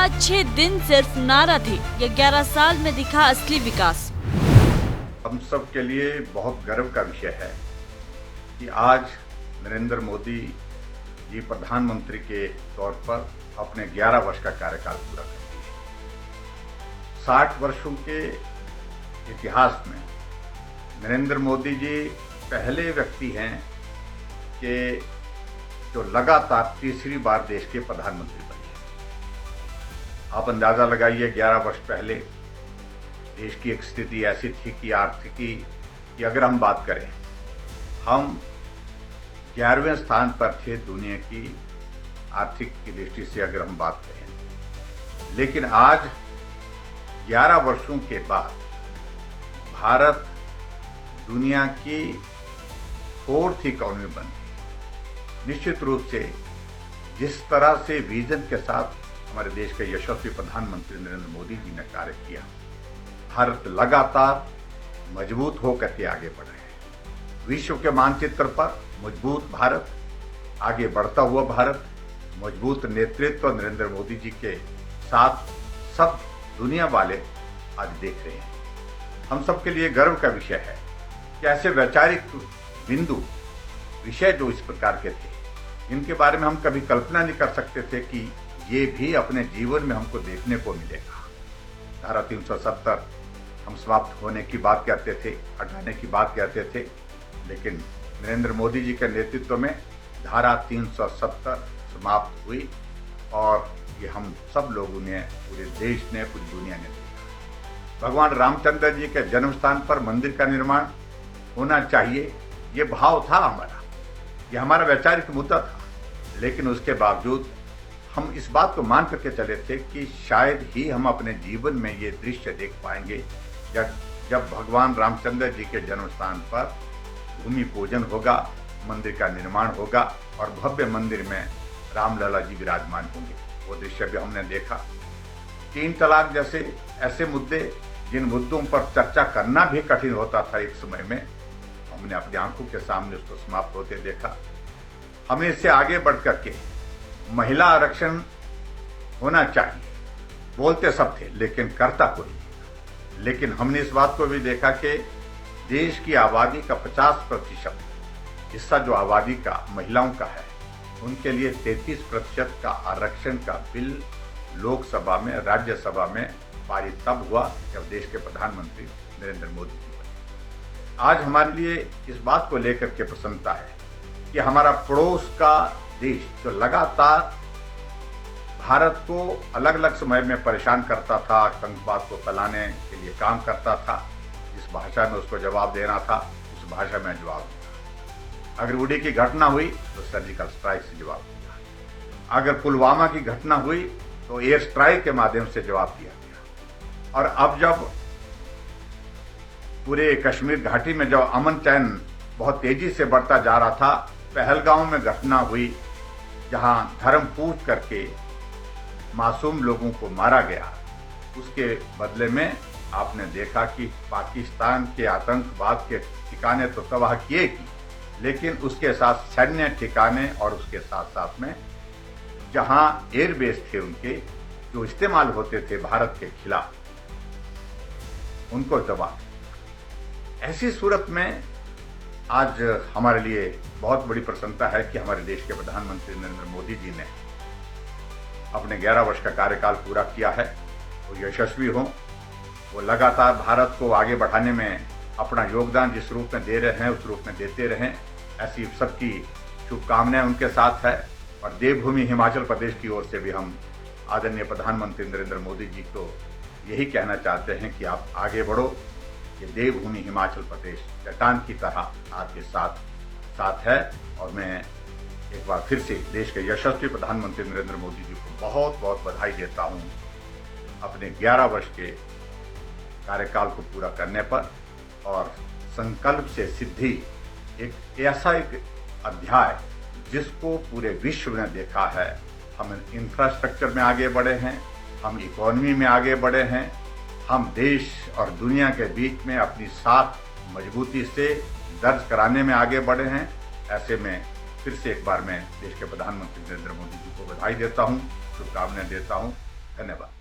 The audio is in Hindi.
अच्छे दिन सिर्फ नारा थे या 11 साल में दिखा असली विकास? हम सब के लिए बहुत गर्व का विषय है कि आज नरेंद्र मोदी जी प्रधानमंत्री के तौर पर अपने 11 वर्ष का कार्यकाल पूरा कर दिए। 60 वर्षों के इतिहास में नरेंद्र मोदी जी पहले व्यक्ति हैं कि जो लगातार तीसरी बार देश के प्रधानमंत्री बने। आप अंदाजा लगाइए, 11 वर्ष पहले देश की एक स्थिति ऐसी थी कि आर्थिकी की अगर हम बात करें, हम 11वें स्थान पर थे दुनिया की आर्थिक की दृष्टि से अगर हम बात करें। लेकिन आज 11 वर्षों के बाद भारत दुनिया की 4th इकोनॉमी बन गई। निश्चित रूप से जिस तरह से विजन के साथ हमारे देश के यशस्वी प्रधानमंत्री नरेंद्र मोदी जी ने कार्य किया, भारत लगातार मजबूत होकर के आगे बढ़ रहे हैं। विश्व के मानचित्र पर मजबूत भारत, आगे बढ़ता हुआ भारत, मजबूत नेतृत्व नरेंद्र मोदी जी के साथ सब दुनिया वाले आज देख रहे हैं। हम सबके लिए गर्व का विषय है कि ऐसे वैचारिक बिंदु विषय जो इस प्रकार के थे, इनके बारे में हम कभी कल्पना नहीं कर सकते थे कि ये भी अपने जीवन में हमको देखने को मिलेगा। धारा 370 हम समाप्त होने की बात कहते थे, हटाने की बात कहते थे, लेकिन नरेंद्र मोदी जी के नेतृत्व में धारा 370 समाप्त हुई और ये हम सब लोगों ने, पूरे देश ने, पूरी दुनिया ने देखा। भगवान रामचंद्र जी के जन्म स्थान पर मंदिर का निर्माण होना चाहिए, ये भाव था हमारा, ये हमारा वैचारिक मुद्दा था। लेकिन उसके बावजूद हम इस बात को मान करके चले थे कि शायद ही हम अपने जीवन में ये दृश्य देख पाएंगे जब भगवान रामचंद्र जी के जन्म स्थान पर भूमि पूजन होगा, मंदिर का निर्माण होगा और भव्य मंदिर में रामलला जी विराजमान होंगे। वो दृश्य भी हमने देखा। 3 तलाक जैसे ऐसे मुद्दे, जिन मुद्दों पर चर्चा करना भी कठिन होता था एक समय में, हमने अपनी आंखों के सामने उसको समाप्त होते देखा। हमने इससे आगे बढ़ करके महिला आरक्षण होना चाहिए बोलते सब थे, लेकिन करता कोई नहीं। लेकिन हमने इस बात को भी देखा कि देश की आबादी का 50% हिस्सा जो आबादी का महिलाओं का है, उनके लिए 33% का आरक्षण का बिल लोकसभा में, राज्यसभा में पारित तब हुआ जब देश के प्रधानमंत्री नरेंद्र मोदी जी बने। आज हमारे लिए इस बात को लेकर के प्रसन्नता है कि हमारा पड़ोस का देश जो लगातार भारत को अलग अलग समय में परेशान करता था, आतंकवाद को फैलाने के लिए काम करता था, जिस भाषा में उसको जवाब देना था उस भाषा में जवाब दिया। अगर उड़ी की घटना हुई तो सर्जिकल स्ट्राइक से जवाब दिया। अगर पुलवामा की घटना हुई तो एयर स्ट्राइक के माध्यम से जवाब दिया गया। और अब जब पूरे कश्मीर घाटी में जब अमन चैन बहुत तेजी से बढ़ता जा रहा था, पहलगांव में घटना हुई जहां धर्म पूछ करके मासूम लोगों को मारा गया, उसके बदले में आपने देखा कि पाकिस्तान के आतंकवाद के ठिकाने तो तबाह किए की, लेकिन उसके साथ सैन्य ठिकाने और उसके साथ साथ में जहां एयरबेस थे उनके, जो इस्तेमाल होते थे भारत के खिलाफ, उनको तबाह। ऐसी सूरत में आज हमारे लिए बहुत बड़ी प्रसन्नता है कि हमारे देश के प्रधानमंत्री नरेंद्र मोदी जी ने अपने 11 वर्ष का कार्यकाल पूरा किया है। वो यशस्वी हों, वो लगातार भारत को आगे बढ़ाने में अपना योगदान जिस रूप में दे रहे हैं उस रूप में देते रहें, ऐसी सबकी शुभकामनाएं उनके साथ है। और देवभूमि हिमाचल प्रदेश की ओर से भी हम आदरणीय प्रधानमंत्री नरेंद्र मोदी जी को यही कहना चाहते हैं कि आप आगे बढ़ो। ये देवभूमि हिमाचल प्रदेश चट्टान की तरह आपके साथ है। और मैं एक बार फिर से देश के यशस्वी प्रधानमंत्री नरेंद्र मोदी जी को बहुत बहुत बधाई देता हूं अपने 11 वर्ष के कार्यकाल को पूरा करने पर। और संकल्प से सिद्धि एक ऐसा एक अध्याय जिसको पूरे विश्व ने देखा है। हम इंफ्रास्ट्रक्चर में आगे बढ़े हैं, हम इकोनॉमी में आगे बढ़े हैं, हम देश और दुनिया के बीच में अपनी साख मजबूती से दर्ज कराने में आगे बढ़े हैं। ऐसे में फिर से एक बार मैं देश के प्रधानमंत्री नरेंद्र मोदी जी को बधाई देता हूं, शुभकामनाएं देता हूं। धन्यवाद।